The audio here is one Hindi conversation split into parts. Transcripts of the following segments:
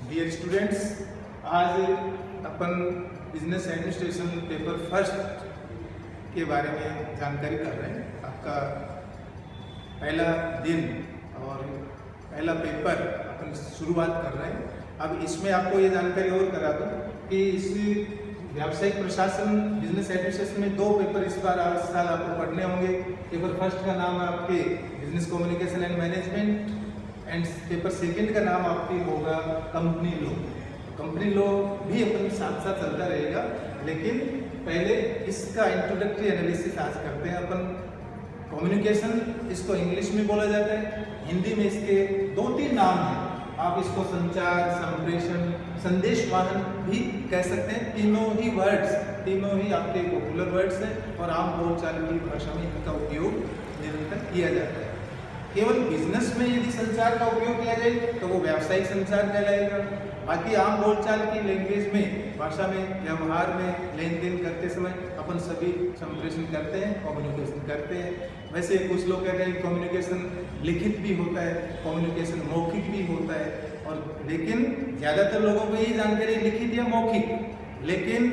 डियर स्टूडेंट्स, आज अपन बिजनेस एडमिनिस्ट्रेशन पेपर फर्स्ट के बारे में जानकारी कर रहे हैं। आपका पहला दिन और पहला पेपर अपन शुरुआत कर रहे हैं। अब इसमें आपको ये जानकारी और करा दूं कि इस व्यावसायिक प्रशासन बिजनेस एडमिनिस्ट्रेशन में 2 पेपर इस साल आपको पढ़ने होंगे। पेपर फर्स्ट का नाम है आपके business communication and management and paper second का नाम आपकी होगा कंपनी लॉ। कंपनी लॉ भी अपन साथ साथ चलता रहेगा, लेकिन पहले इसका इंट्रोडक्टरी एनालिसिस आज करते हैं अपन। कम्युनिकेशन इसको इंग्लिश में बोला जाता है, हिंदी में इसके 2-3 नाम हैं। आप इसको संचार, संप्रेषण, संदेशवाहन भी कह सकते हैं। तीनों ही आपके पॉपुलर वर्ड्स हैं और आम बोलचाल की भाषा में इनका उपयोग निरंतर किया जाता है। केवल बिजनेस में यदि संचार का उपयोग किया जाए तो वो व्यावसायिक संचार कहलाएगा। बाकी आम बोलचाल की लैंग्वेज में, भाषा में, व्यवहार में, लेन देन करते समय अपन सभी संप्रेषण करते हैं, कम्युनिकेशन करते हैं। वैसे कुछ लोग कहते हैं कम्युनिकेशन लिखित भी होता है, कम्युनिकेशन मौखिक भी होता है, और लेकिन ज़्यादातर लोगों को यही जानकारी लिखित या मौखिक। लेकिन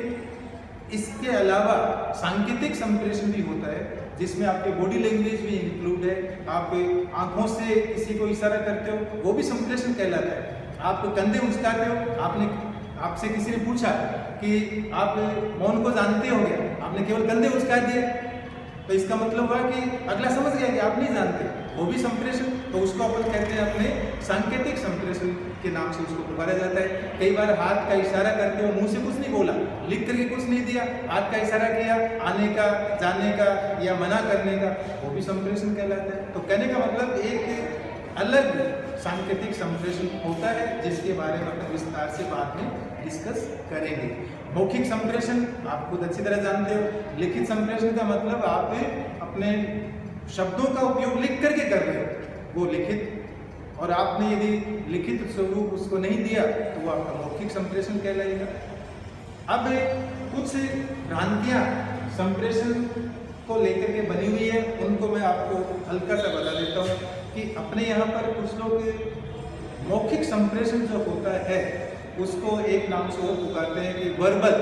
इसके अलावा सांकेतिक संप्रेषण भी होता है, जिसमें आपके बॉडी लैंग्वेज भी इंक्लूड है। आप आंखों से किसी को इशारा करते हो, वो भी संप्रेषण कहलाता है। आप कंधे उचकाते हो, आपसे किसी ने पूछा कि आप मौन को जानते हो क्या, आपने केवल कंधे उचका दिए, तो इसका मतलब हुआ कि अगला समझ गया कि आप नहीं जानते, वो भी संप्रेषण। तो उसको अपन कहते हैं अपने सांकेतिक संप्रेषण के नाम से उसको पुकारा जाता है। कई बार हाथ का इशारा करते हो, मुंह से कुछ नहीं बोला, लिख करके कुछ नहीं दिया, हाथ का इशारा किया आने का, जाने का या मना करने का, वो भी संप्रेषण कहलाता है। तो कहने का मतलब एक अलग सांकेतिक संप्रेषण होता है, जिसके बारे में अपन विस्तार से बाद में डिस्कस करेंगे। मौखिक संप्रेषण आप खुद अच्छी तरह जानते हो। लिखित संप्रेषण का मतलब आप अपने शब्दों का उपयोग लिख करके कर रहे हो, वो लिखित। और आपने यदि लिखित स्वरूप उसको नहीं दिया तो वो आपका मौखिक संप्रेषण कहलाएगा। अब कुछ भ्रांतियां संप्रेषण को लेकर के बनी हुई है, उनको मैं आपको हल्का सा बता देता हूँ कि अपने यहाँ पर कुछ लोग मौखिक संप्रेषण जो होता है उसको एक नाम से और पुकारते हैं कि वर्बल।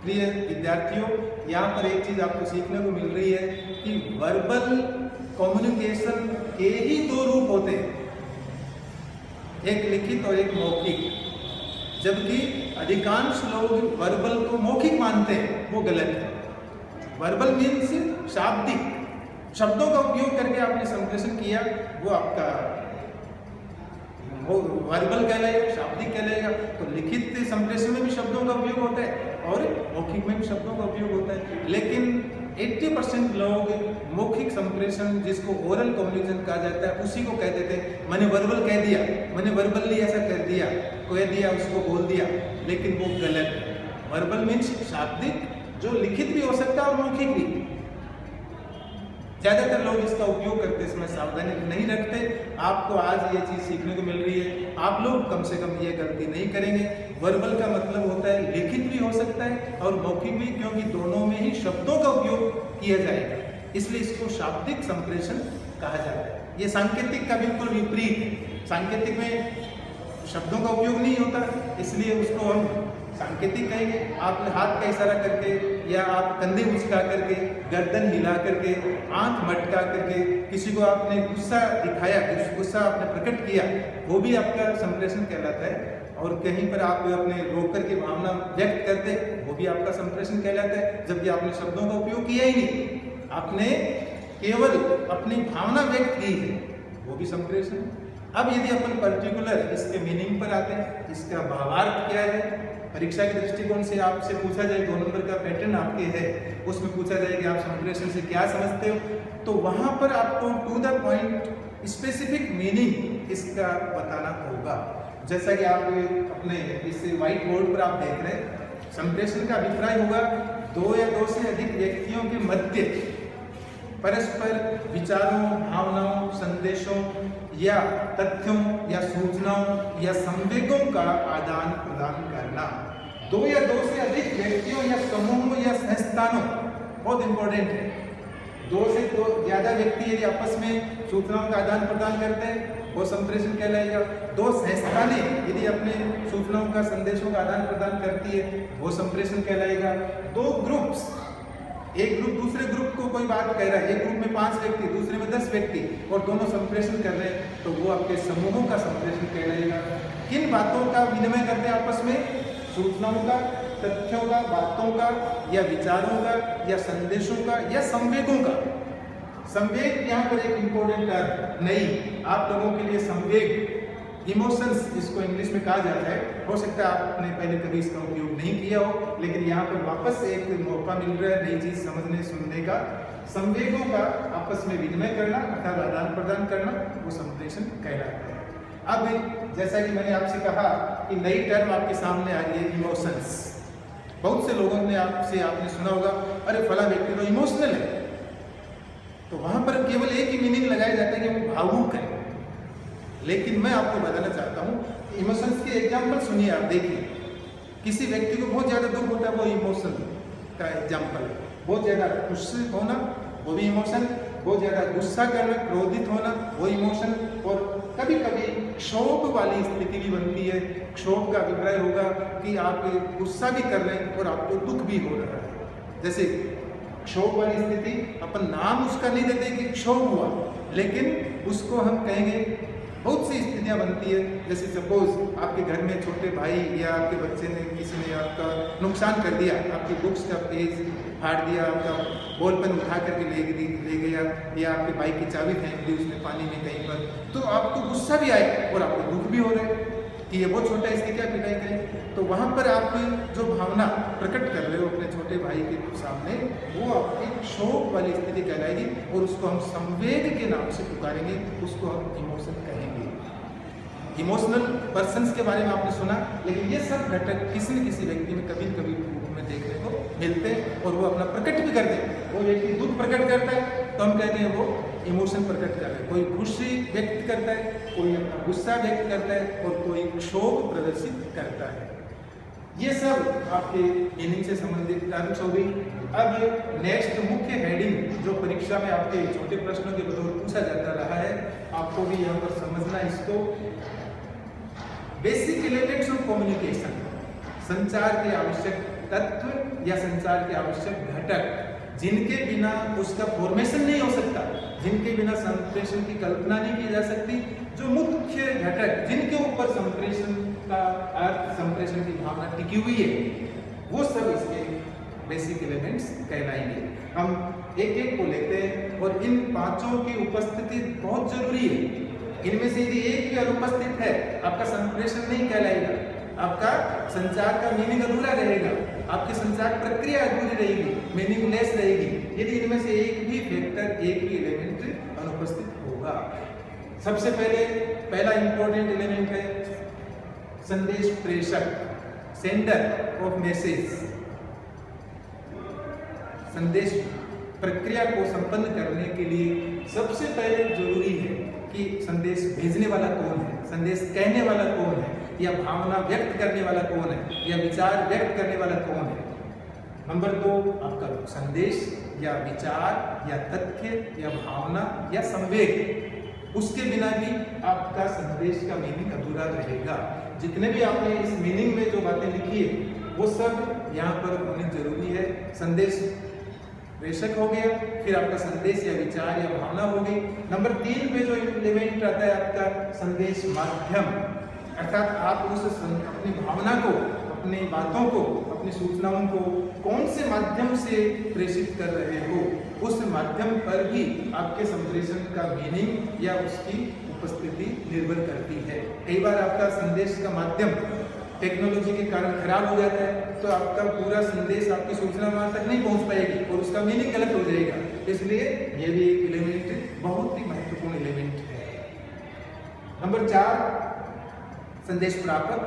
प्रिय विद्यार्थियों, यहाँ पर एक चीज आपको सीखने को मिल रही है कि वर्बल कम्युनिकेशन के ही 2 रूप होते हैं, एक लिखित और एक मौखिक। जबकि अधिकांश लोग वर्बल को मौखिक मानते हैं, वो गलत है। वर्बल मीन्स शाब्दिक, शब्दों का उपयोग करके आपने संप्रेषण किया, वो आपका वो वर्बल कहलाएगा, शाब्दिक कहलाएगा। तो लिखित संप्रेषण में भी शब्दों का उपयोग होता है और मौखिक में भी शब्दों का उपयोग होता है। लेकिन 80% लोग मौखिक संप्रेषण, जिसको ओरल कम्युनिकेशन कहा जाता है, उसी को कह देते हैं। मैंने वर्बल कह दिया, मैंने वर्बली ऐसा कर दिया, कह दिया, उसको बोल दिया, लेकिन वो गलत है। वर्बल मीन्स शाब्दिक, जो लिखित भी हो सकता है और मौखिक भी। ज़्यादातर लोग इसका उपयोग करते समय सावधानी नहीं रखते। आपको आज ये चीज़ सीखने को मिल रही है, आप लोग कम से कम ये गलती नहीं करेंगे। वर्बल का मतलब होता है लिखित भी हो सकता है और मौखिक भी, क्योंकि दोनों में ही शब्दों का उपयोग किया जाएगा, इसलिए इसको शाब्दिक संप्रेषण कहा जाता है। ये सांकेतिक का बिल्कुल विपरीत है। सांकेतिक में शब्दों का उपयोग नहीं होता, इसलिए उसको हम सांकेतिक कहेंगे। आप हाथ का इशारा करके या आप कंधे उचका करके, गर्दन हिला करके, आंख मटका करके किसी को आपने गुस्सा दिखाया, गुस्सा आपने प्रकट किया, वो भी आपका संप्रेषण कहलाता है। और कहीं पर आप अपने रोक करके भावना व्यक्त करते, वो भी आपका संप्रेषण कहलाता है, जबकि आपने शब्दों का उपयोग किया ही नहीं, आपने केवल अपनी भावना व्यक्त की है, वो भी संप्रेषण है। अब यदि अपन पर्टिकुलर इसके मीनिंग पर आते हैं, इसका भावार्थ क्या है, परीक्षा के दृष्टिकोण से आपसे पूछा जाए, 2 नंबर का पैटर्न आपके है, उसमें पूछा जाए कि आप संप्रेषण से क्या समझते हो, तो वहां पर आपको to the point specific meaning इसका बताना होगा। जैसा कि आप अपने इस व्हाइट बोर्ड पर आप देख रहे हैं, संप्रेषण का अभिप्राय होगा 2 या 2 से अधिक व्यक्तियों के मध्य परस्पर विचारों, भावनाओं, संदेशों या तथ्यों या सूचनाओं या संवेगों का आदान प्रदान करना। 2 या 2 से अधिक व्यक्तियों या समूहों या संस्थानों, बहुत इंपॉर्टेंट है, दो से दो ज़्यादा व्यक्ति यदि आपस में सूचनाओं का आदान प्रदान करते हैं वो संप्रेषण कहलाएगा। दो संस्थानें यदि अपने सूचनाओं का संदेशों का आदान प्रदान करती है वो संप्रेषण कहलाएगा। दो ग्रुप्स, एक ग्रुप दूसरे ग्रुप को कोई बात कह रहा है, एक ग्रुप में 5 व्यक्ति दूसरे में 10 व्यक्ति और दोनों संप्रेषण कर रहे हैं तो वो आपके समूहों का संप्रेषण कहलाएगा। किन बातों का विनिमय करते हैं आपस में? सूचनाओं का, तथ्यों का, बातों का या विचारों का या संदेशों का या संवेगों का। संवेग यहाँ पर एक इम्पोर्टेंट टर्म नहीं, आप लोगों के लिए संवेग, इमोशंस जिसको इंग्लिश में कहा जाता है, हो सकता है आपने पहले कभी इसका उपयोग नहीं किया हो, लेकिन यहाँ पर वापस एक मौका मिल रहा है नई चीज समझने सुनने का। संवेगों का आपस में विनिमय करना अर्थात आदान प्रदान करना वो संप्रेषण कहलाता है। अब जैसा कि मैंने आपसे कहा कि नई टर्म आपके सामने आ रही है, इमोशंस। बहुत से लोगों ने आपने सुना होगा अरे फला व्यक्ति तो इमोशनल है, तो वहां पर केवल एक ही मीनिंग लगाया जाता है कि वो भावुक है। लेकिन मैं आपको बताना चाहता हूँ इमोशंस के एग्जाम्पल सुनिए, आप देखिए। किसी व्यक्ति को बहुत ज़्यादा दुख होता है वो इमोशन का एग्जाम्पल है। बहुत ज़्यादा खुशी होना वो भी इमोशन, बहुत ज़्यादा गुस्सा करना, क्रोधित होना वो इमोशन, और कभी कभी क्षोभ वाली स्थिति भी बनती है। क्षोभ का अभिप्राय होगा कि आप गुस्सा भी कर रहे हैं और आपको दुख भी हो रहा है। जैसे क्षोभ वाली स्थिति, अपन नाम उसका नहीं देते कि क्षोभ हुआ, लेकिन उसको हम कहेंगे, बहुत सी स्थितियाँ बनती है। जैसे सपोज आपके घर में छोटे भाई या आपके बच्चे ने किसी ने आपका नुकसान कर दिया, आपकी बुक्स का पेज फाड़ दिया, आपका बॉल पेन उठा करके ले गया, या आपके बाइक की चाबी फेंक दी उसने पानी में कहीं पर, तो आपको गुस्सा भी आए और आपको दुख भी हो रहा है कि ये बहुत छोटा है, इसकी क्या पिटाई करें। तो वहाँ पर आप जो भावना प्रकट कर रहे हो अपने छोटे भाई के सामने, वो आपकी क्षोभ वाली स्थिति कहलाएगी और उसको हम संवेग के नाम से पुकारेंगे, उसको हम इमोशन कहेंगे। इमोशनल पर्सन्स के बारे में आपने सुना, लेकिन ये सब घटक किसी न किसी व्यक्ति में कभी कभी रूप में देखने को मिलते हैं और वो अपना प्रकट भी करते हैं। वो व्यक्ति दुख प्रकट करता है तो हम कहते हैं वो इमोशन प्रकट कर रहे हैं। कोई खुशी व्यक्त करता है, कोई अपना गुस्सा व्यक्त करता है और कोई क्षोभ प्रदर्शित करता है। ये सब आपके मीनिंग से संबंधित टर्म्स हो गई। अब नेक्स्ट मुख्य हेडिंग जो परीक्षा में आपके छोटे प्रश्नों के बतौर पूछा जाता रहा है, आपको भी यहाँ पर समझना इसको। बेसिक एलिमेंट्स ऑफ कम्युनिकेशन, संचार के आवश्यक तत्व या संचार के आवश्यक घटक जिनके बिना उसका फॉर्मेशन नहीं हो सकता, जिनके बिना संप्रेषण की कल्पना नहीं की जा सकती, जो मुख्य घटक जिनके ऊपर संप्रेषण का अर्थ, संप्रेषण की भावना टिकी हुई है, वो सब इसके बेसिक एलिमेंट्स कहलाएंगे। हम एक एक को लेते हैं और इन पांचों की उपस्थिति बहुत जरूरी है। इनमें से यदि एक भी अनुपस्थित है, आपका संप्रेषण नहीं कहलाएगा, आपका संचार का मीनिंग अधूरा रहेगा, आपकी संचार प्रक्रिया अधूरी रहेगी, मीनिंगलेस रहेगी यदि इनमें से एक भी फैक्टर, एक भी एलिमेंट अनुपस्थित होगा। सबसे पहला इंपॉर्टेंट एलिमेंट है संदेश प्रेषक, सेंडर ऑफ मैसेज। संदेश प्रक्रिया को संपन्न करने के लिए सबसे पहले जरूरी है कि संदेश भेजने वाला कौन है, संदेश कहने वाला कौन है, या भावना व्यक्त करने वाला कौन है, या विचार व्यक्त करने वाला कौन है। नंबर 2, आपका संदेश या विचार या तथ्य या भावना या संवेग, उसके बिना भी आपका संदेश का मीनिंग अधूरा रहेगा। जितने भी आपने इस मीनिंग में जो बातें लिखी है वो सब यहाँ पर होनी जरूरी है। संदेश प्रेषक हो गया, फिर आपका संदेश या विचार या भावना हो गई। नंबर 3 पे जो एलिमेंट आता है आपका संदेश माध्यम, अर्थात आप उस अपनी भावना को, अपनी बातों को, अपनी सूचनाओं को कौन से माध्यम से प्रेषित कर रहे हो, उस माध्यम पर भी आपके संप्रेषण का मीनिंग या उसकी उपस्थिति निर्भर करती है। कई बार आपका संदेश का माध्यम टेक्नोलॉजी के कारण खराब हो जाता है तो आपका पूरा संदेश, आपकी सूचना वहां तक नहीं पहुंच पाएगी और उसका मीनिंग गलत हो जाएगा। इसलिए ये भी एक एलिमेंट, बहुत ही महत्वपूर्ण एलिमेंट है। नंबर 4, संदेश प्रापक।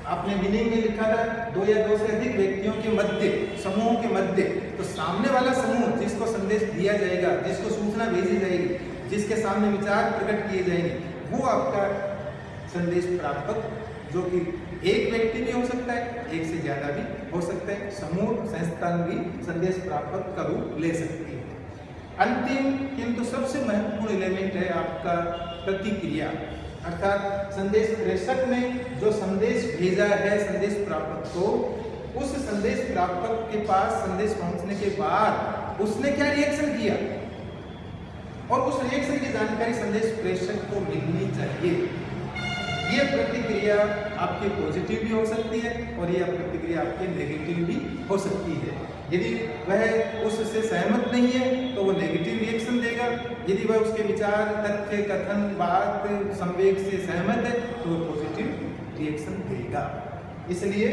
आपने मीनिंग में लिखा था 2 या 2 से अधिक व्यक्तियों के मध्य, समूहों के मध्य, तो सामने वाला समूह जिसको संदेश दिया जाएगा, जिसको सूचना भेजी जाएगी, जिसके सामने विचार प्रकट किए जाएंगे, वो आपका संदेश प्रापक, जो कि एक व्यक्ति भी हो सकता है, एक से ज्यादा भी हो सकता है, समूह संस्थान भी संदेश प्रापक का रूप ले सकती है। अंतिम किंतु सबसे महत्वपूर्ण एलिमेंट है आपका प्रतिक्रिया, अर्थात संदेश प्रेषक ने जो संदेश भेजा है संदेश प्रापक को, उस संदेश प्रापक के पास संदेश पहुंचने के बाद उसने क्या रिएक्शन किया और उस रिएक्शन की जानकारी संदेश प्रेषक को मिलनी चाहिए। ये प्रतिक्रिया आपकी पॉजिटिव भी हो सकती है और यह प्रतिक्रिया आपकी नेगेटिव भी हो सकती है। यदि वह उससे सहमत नहीं है तो वो नेगेटिव रिएक्शन देगा, यदि वह उसके विचार, तथ्य, कथन, बात, संवेग से सहमत है तो वो पॉजिटिव रिएक्शन देगा। इसलिए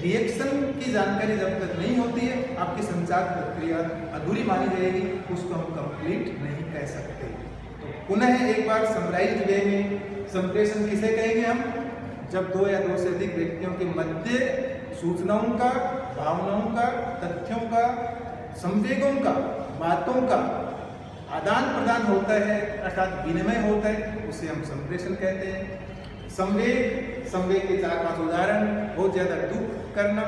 रिएक्शन की जानकारी जब तक नहीं होती है आपकी संचार प्रक्रिया अधूरी मानी जाएगी, उसको हम कंप्लीट नहीं कह सकते। तो पुनः एक बार समराइज्ड वे में संप्रेषण किसे कहेंगे हम? जब दो या दो से अधिक व्यक्तियों के मध्य सूचनाओं का, भावनाओं का, तथ्यों का, संवेगों का, बातों का आदान प्रदान होता है, अर्थात विनिमय होता है, उसे हम संप्रेषण कहते हैं। संवेग के 4-5 उदाहरण: बहुत ज़्यादा दुख करना,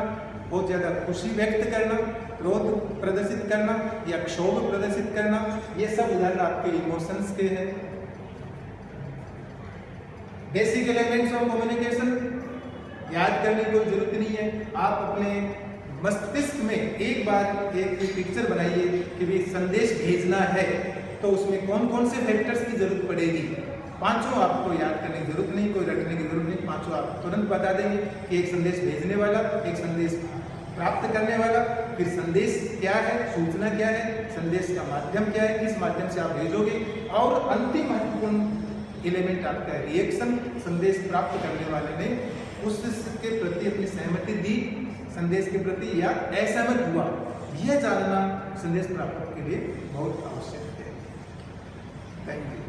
बहुत ज़्यादा खुशी व्यक्त करना, क्रोध प्रदर्शित करना या क्षोभ प्रदर्शित करना, ये सब उदाहरण आपके इमोशंस के हैं। बेसिक एलिमेंट्स ऑफ कम्युनिकेशन याद करने की कोई जरूरत नहीं है। आप अपने मस्तिष्क में एक बार एक पिक्चर बनाइए कि भी संदेश भेजना है तो उसमें कौन कौन से फैक्टर्स की जरूरत पड़ेगी। पांचों आपको याद करने की जरूरत नहीं, कोई रटने की जरूरत नहीं, पांचों आप तुरंत बता देंगे कि एक संदेश भेजने वाला, एक संदेश प्राप्त करने वाला, फिर संदेश क्या है, सूचना क्या है, संदेश का माध्यम क्या है, किस माध्यम से आप भेजोगे, और अंतिम महत्वपूर्ण एलिमेंट आपका है रिएक्शन। संदेश प्राप्त करने वाले ने उसके प्रति अपनी सहमति दी संदेश के प्रति या असहमत हुआ, यह जानना संदेश प्रापक के लिए बहुत आवश्यक है। Thank you.